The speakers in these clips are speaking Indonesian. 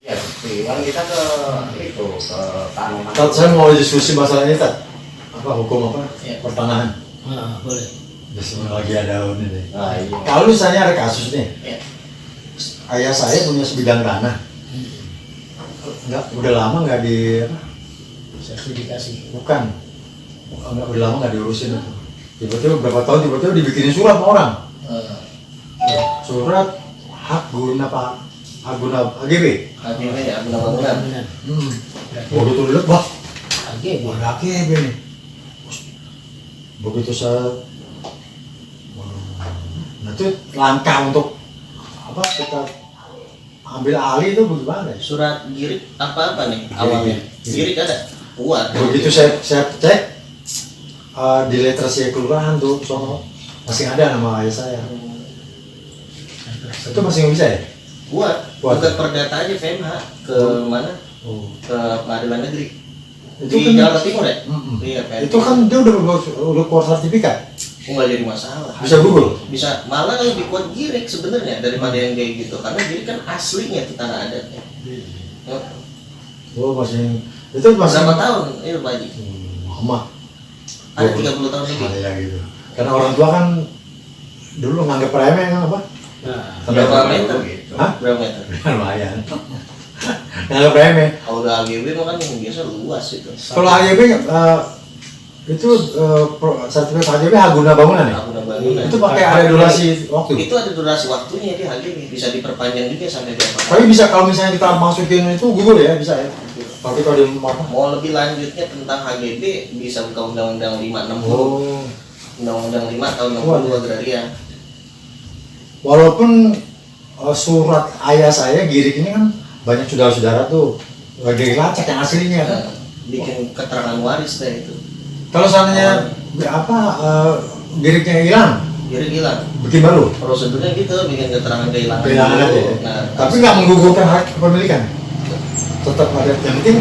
Ya, kan kita ke itu ke tanaman. Tat, saya mau diskusi masalah ini, Tat. Apa hukum apa? Ya. Pertanahan. Boleh. Biasanya lagi ada ini deh. Nah, iya. Kalau misalnya ada kasus nih, Ya. ayah saya punya sebidang tanah. Udah lama nggak di apa? Sertifikasi. Bukan. Udah lama nggak diurusin itu. Tiba-tiba berapa tahun tiba-tiba dibikinin surat sama orang. Surat hak guna Pak, hak guna AGB. AGB ya, guna bangunan. Benar. Waduh tuh lihat, wah, AGB. ada AGB nih. Begitu saya, nah itu langkah untuk apa kita ambil alih itu bagaimana? Surat girik apa nih awalnya? Girik ada. Kuat. Begitu saya cek di letter saya kelurahan tuh, sono masih ada nama ayah saya. Itu masih nggak bisa ya? Kuat. Kuat. Bukan perdata aja PMH ke mana? Oh. Ke pengadilan negeri. Itu Di kan- Jawa Timur ya? Mm-mm. Iya, PMH. Itu kan dia udah keluar sertifikat. nggak jadi masalah. Bisa Google. Bisa malah lebih kuat girik sebenarnya daripada yang kayak gitu karena girik kan aslinya itu tanah adatnya. Oh masih itu masih Berapa tahun itu Pak Haji? lama. Ada 30 tahun lebih. Ada ya gitu. Karena orang tua kan dulu nganggap remeh kan apa? Berapa meter? Hah? Berapa meter? Lumayan. Nganggap remeh. Kalau udah AGB mah kan yang biasa luas itu. Kalau AGB itu sertifikat AGB hak guna bangunan ya? Aku udah bangunan. Itu pakai ada durasi waktu. Itu ada durasi waktunya di AGB bisa diperpanjang juga sampai berapa Tapi bisa kalau misalnya kita masukin itu Google ya bisa ya. Tapi kalau di apa? Mau lebih lanjutnya tentang HGB bisa buka Undang-Undang 560. Oh. Undang-Undang 5 tahun Wah. 62 agraria. Walaupun surat ayah saya Girik ini kan banyak saudara-saudara tuh lagi lacak yang aslinya kan. Bikin keterangan waris dah itu. Kalau seandainya apa Giriknya hilang, Jadi hilang. bikin baru. Prosedurnya gitu, bikin keterangan kehilangan. Kehilangan dulu. aja ya. Nah, Tapi nggak menggugurkan hak kepemilikan. Tetap ada. Yang penting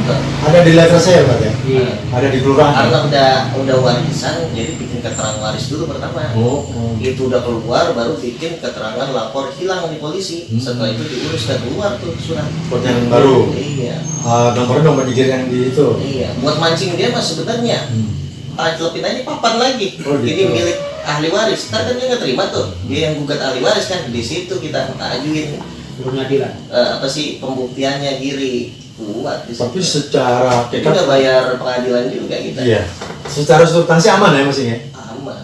ada di letter saya Pak ya. Iya. Ada di kelurahan. karena udah warisan, jadi bikin keterangan waris dulu pertama. Oh. Itu udah keluar, baru bikin keterangan lapor hilang di polisi. Setelah itu diurus dan keluar tuh surat. Buat yang baru. Iya. Nomornya nomor Girik yang di itu. Iya. Buat mancing dia mas sebenarnya. Telepin aja papan lagi. Oh, gitu. Ini milik ahli waris. Ntar kan dia nggak terima tuh. Dia yang gugat ahli waris kan. Di situ kita ajuin Pengadilan. apa sih pembuktiannya Giri kuat di situ. Tapi secara Jadi udah bayar pengadilan juga kita. iya. Secara substansi aman ya masih ya. Aman.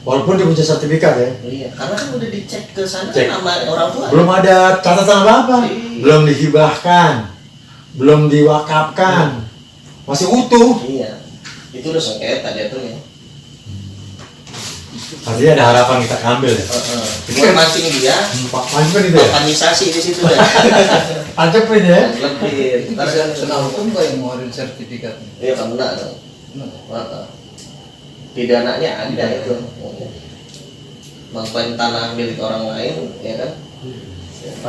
Walaupun dia punya sertifikat ya. Iya, karena kan udah dicek ke sana Cek. sama orang tua. Belum ada catatan apa-apa. Iya. Belum dihibahkan. Belum diwakafkan. Masih utuh. Iya. Itu udah sengketa jatuhnya. Artinya ada harapan kita ambil ya. Buat mancing dia, Pak Panjang itu ya. panisasi di situ dah. Pancepin ya. Lebih. Ntar kan Kena hukum nggak yang ngeluarin sertifikatnya? Iya kan benar dong. Heeh. Pidananya ada itu. Mengklaim tanah milik orang lain, ya kan?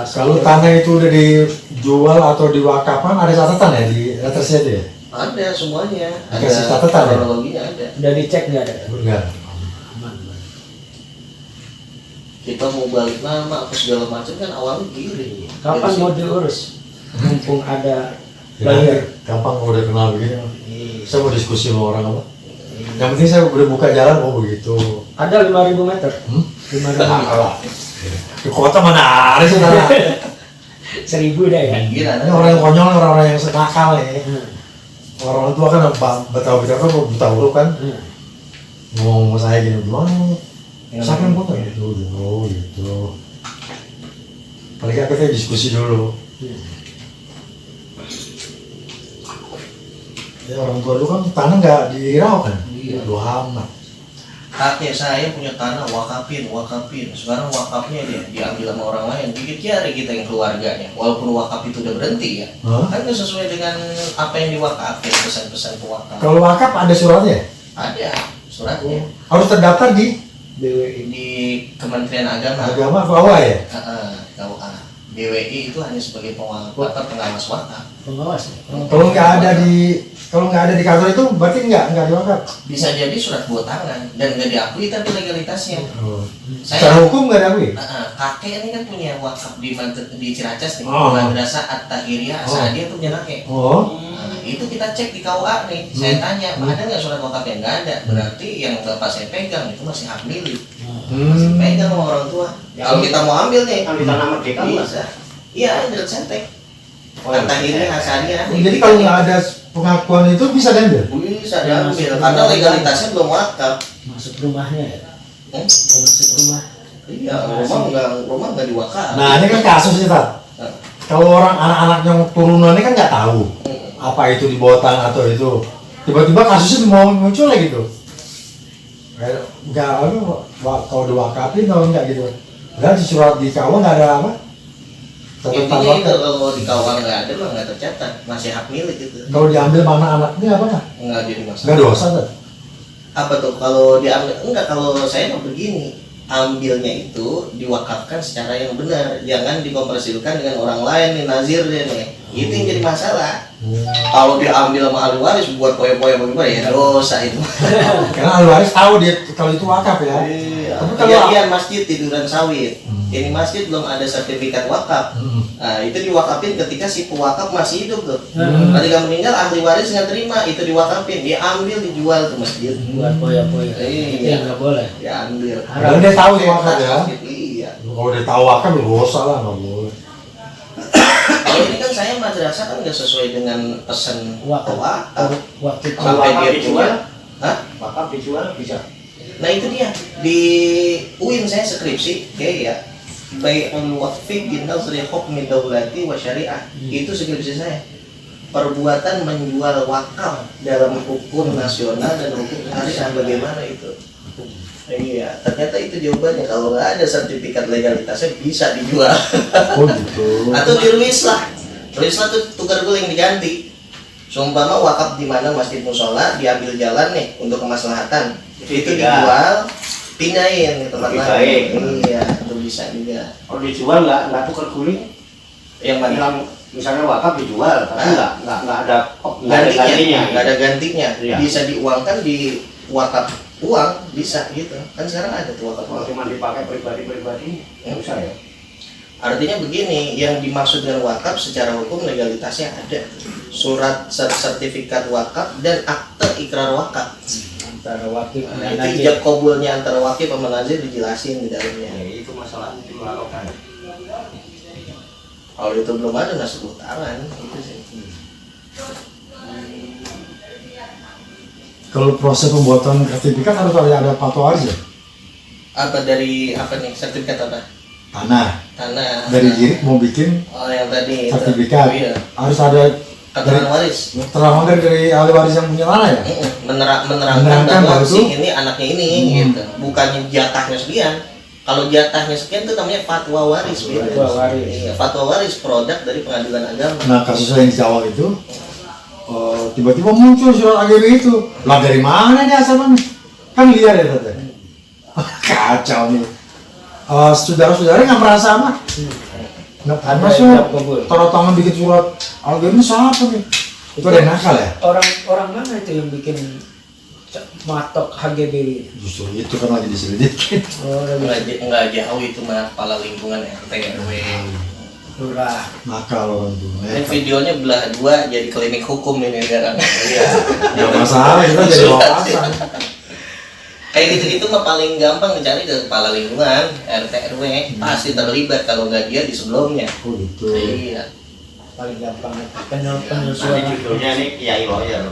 Kalau tanah itu udah dijual atau diwakafkan ada catatan ya di letter saya itu ya. Ada semuanya. Ada Dikasih catatan ya? kronologinya ada. Udah dicek nggak ada? Enggak. Aman. Kita mau balik nama apa segala macam kan awalnya Giri. Kapan Dari mau situ. diurus? Mumpung ada Ya, bayar. gampang kalau udah kenal begini. Iya. Saya mau diskusi sama orang apa. Yang penting saya udah buka jalan, oh begitu. Ada 5.000 meter. 5.000 meter. Nah, di kota mana ada sih tanah? 1.000 dah ya. Gila, Ini orang yang konyol, orang-orang yang nakal ya. Hmm. Orang tua kan betapa buta huruf kan. Hmm. Ngomong sama saya gini, gimana nih? Ya, Siapa yang foto? Gitu, gitu. Paling nggak kita diskusi dulu. Ya orang tua dulu kan tanah nggak dihiraukan. Iya. Lu amat. Kakek saya punya tanah wakafin. Sekarang wakafnya dia diambil sama orang lain. Gigit jari kita yang keluarganya. Walaupun wakaf itu udah berhenti ya. Hah? Kan itu sesuai dengan apa yang diwakafin, pesan-pesan pewakaf. Kalau wakaf ada suratnya? Ada suratnya Harus terdaftar di BWI. di Kementerian Agama. agama bawah ya? KUA. BWI itu hanya sebagai pengawas wakaf. Pengawas. Kalau nggak ada di Kalau nggak ada di kantor itu berarti nggak diwakaf. Bisa jadi surat buat tangan dan nggak diakui tapi legalitasnya. Oh. Saya Secara hukum nggak diakui. kakek ini kan punya wakaf di Ciracas nih, Oh. Madrasah At-Tahiriyah Oh. Saadiyah tuh punya kakek. Oh. Nah, itu kita cek di KUA nih, saya tanya, ada nggak surat wakafnya? Nggak ada, berarti yang bapak saya pegang itu masih hak milik, masih pegang sama orang tua. Kalau kita mau ambil nih, Kan di tanah merdeka Mas. bisa. Iya, dari Sentek. Oh, iya. At-Tahiriyah Saadiyah. Jadi kalau nggak ada pengakuan itu bisa diambil. bisa diambil, karena legalitasnya belum wakaf. Masuk rumahnya ya. Hmm? Masuk rumah. Iya, rumah nggak diwakaf. Nah ini kan kasusnya Tat. Kalau orang anak-anak yang turunannya kan nggak tahu apa itu di bawah tanah atau itu. Tiba-tiba kasusnya mau muncul lagi gitu. Kayak nggak kalau diwakafin atau enggak gitu. Padahal di surat di KUA nggak ada apa. Catatan Intinya itu wakaf. kalau di KUA nggak ada mah nggak tercatat, masih hak milik itu. Kalau diambil mana anaknya apa nggak? Nggak jadi masalah. Nggak dosa Tat. Apa tuh kalau diambil? Enggak, kalau saya mau begini, ambilnya itu diwakafkan secara yang benar, jangan dikompersilkan dengan orang lain nih, nazir dia nih. Itu yang jadi masalah. Kalau diambil sama ahli waris buat poya-poya bagaimana ya dosa itu. Karena ahli waris tahu dia kalau itu wakaf ya. Iya. Tapi kalau Kejadian masjid di Duran Sawit. Ini masjid belum ada sertifikat wakaf. Nah, itu diwakafin ketika si pewakaf masih hidup tuh. Ketika meninggal ahli waris nggak terima, itu diwakafin, diambil dijual tuh masjid. Buat poya-poya. Itu Iya. yang nggak boleh. Diambil. Padahal dia tahu itu wakaf ya. Iya. Kalau dia tahu wakaf ya dosa lah nggak boleh. Kalau ini kan saya madrasah kan nggak sesuai dengan pesan wakaf. Waktu Sampai Wakaf dia dijual. jual. Hah? Wakaf dijual bisa. Nah itu dia di UIN saya skripsi, kayak ya. Bai'ul waqfi bin nazri hukmi daulati wa syariah. Itu skripsi saya. Perbuatan menjual wakaf dalam hukum nasional dan hukum syariah, bagaimana itu? Iya, ternyata itu jawabannya. Kalau nggak ada sertifikat legalitasnya bisa dijual. Oh gitu. Atau diruislah. Ruislah tuh tukar guling diganti. Seumpama wakaf di mana masjid musola diambil jalan nih untuk kemaslahatan. Itu dijual, pindahin ke tempat lain. Iya, itu bisa juga. Kalau dijual nggak tukar guling, Yang mana? bilang misalnya wakaf dijual, tapi nggak ada Gantinya, nggak ada gantinya. Iya. Bisa diuangkan di wakaf uang, bisa gitu. Kan sekarang ada tuh wakaf Kalau uang. cuma dipakai pribadi nggak usah ya. Artinya begini, yang dimaksud dengan wakaf secara hukum legalitasnya ada. Surat sertifikat wakaf dan akte ikrar wakaf. antara wakil Nah, dan itu najib. ijab kabulnya antara wakil sama nazir dijelasin di dalamnya. Itu masalah itu melakukan. Kalau itu belum ada nggak sebut tangan itu sih. Kalau proses pembuatan sertifikat harus ada fatwa waris ya? Apa dari apa nih sertifikat apa? Tanah. Dari Girik mau bikin Oh yang tadi itu. sertifikat. Oh, iya. Harus ada Keterangan waris. terang dari ahli waris yang punya tanah ya? Menerangkan Menerangkan bahwa bahwa si itu- ini anaknya ini gitu. Bukannya jatahnya sekian. Kalau jatahnya sekian itu namanya fatwa waris. beda. Fatwa waris. Iya, fatwa waris produk dari pengadilan agama. Nah kasus yang di Jawa itu tiba-tiba muncul surat AGB itu. Lah dari mana dia asalnya? Kan liar ya tante. Kacau nih. Saudara-saudara nggak merasa mah. Nggak Ada pernah sih. ijab kabul. Taruh tangan bikin surat AGB ini siapa nih? Itu ada yang nakal ya? Orang mana itu yang bikin matok HGB ini? Justru itu kan lagi diselidikin. Oh, dari Enggak jauh itu mah kepala lingkungan RT RW. lurah. Nakal orang tuh. Ini videonya belah dua jadi klinik hukum ini sekarang. Iya. Nggak masalah kita jadi wawasan. Kayak gitu-gitu mah paling gampang mencari ke kepala lingkungan RT RW, pasti terlibat kalau nggak dia di sebelumnya. Oh gitu. Iya. Paling gampang Nanti penyusuan. judulnya nih Kiai Lawyer.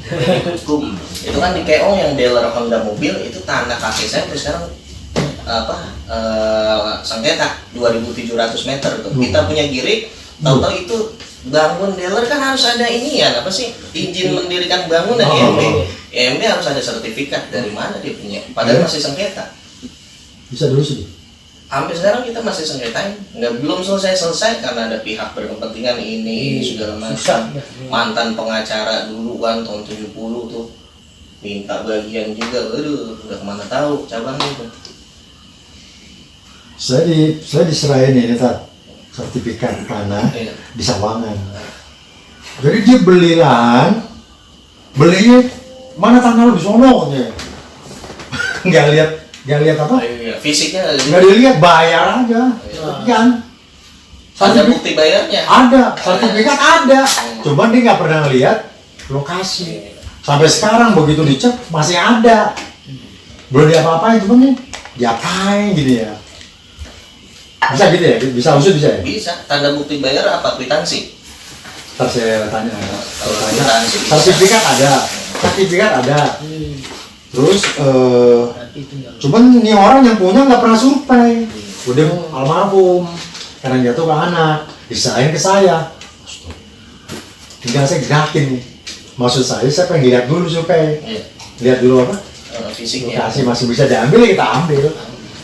Klinik hukum. Itu kan di Keong yang dealer Honda mobil itu tanah kakek saya sampai sekarang sengketa 2.700 meter tuh. Kita punya Girik, tahu-tahu itu bangun dealer kan harus ada ini ya apa sih izin mendirikan bangunan IMB. IMB harus ada sertifikat dari mana dia punya. Padahal masih sengketa. Bisa dulu sih. Sampai sekarang kita masih sengketain, belum selesai karena ada pihak berkepentingan ini segala Susah. macam. Mantan pengacara dulu kan tahun 70 tuh minta bagian juga, aduh udah kemana tahu cabangnya itu. Saya diserahin ini Tat, sertifikat tanah Iya. di Sawangan. Jadi dia beli lahan belinya mana tanah lu di sono katanya. nggak lihat apa? Iya, fisiknya Nggak dilihat, bayar aja. Kan? ada bukti bayarnya. Ada, sertifikat ada. Cuman dia nggak pernah lihat lokasi. Sampai sekarang begitu dicek masih ada. Belum diapa-apain, cuman nih diapain gitu ya. Bisa gitu ya? Bisa usut bisa ya? Bisa. Tanda bukti bayar apa? Kwitansi. Ntar saya tanya. Kalau kwitansi bisa. Sertifikat ada. Terus Berarti tinggal. cuman nih orang yang punya nggak pernah survei. Udah almarhum, karena jatuh ke anak, diserahin ke saya. Tinggal saya gerakin nih. Maksud saya pengen lihat dulu survei. Iya. Lihat dulu apa? Fisiknya. Lokasi masih bisa diambil, ya kita ambil.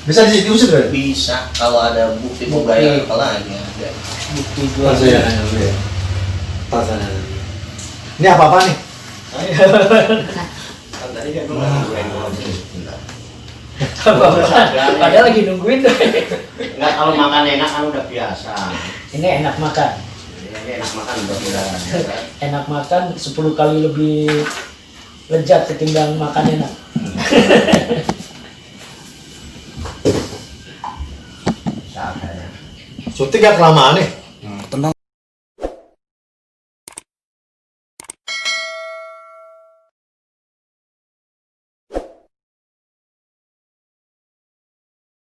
Bisa diusut kan? Bisa. Kalau ada bukti pembayaran apalagi ada. Bukti Ntar jual. saya nanya dulu ya. Ntar saya nanya dulu. Ini apa nih? Kan tadi kan gua lagi ngobrol. Padahal lagi nungguin tuh. Enggak, kalau makan enak kan udah biasa. Ini enak makan. Ini enak makan udah biasa. Enak makan 10 kali lebih lezat ketimbang makan enak. Saatnya. Syuting gak kelamaan nih?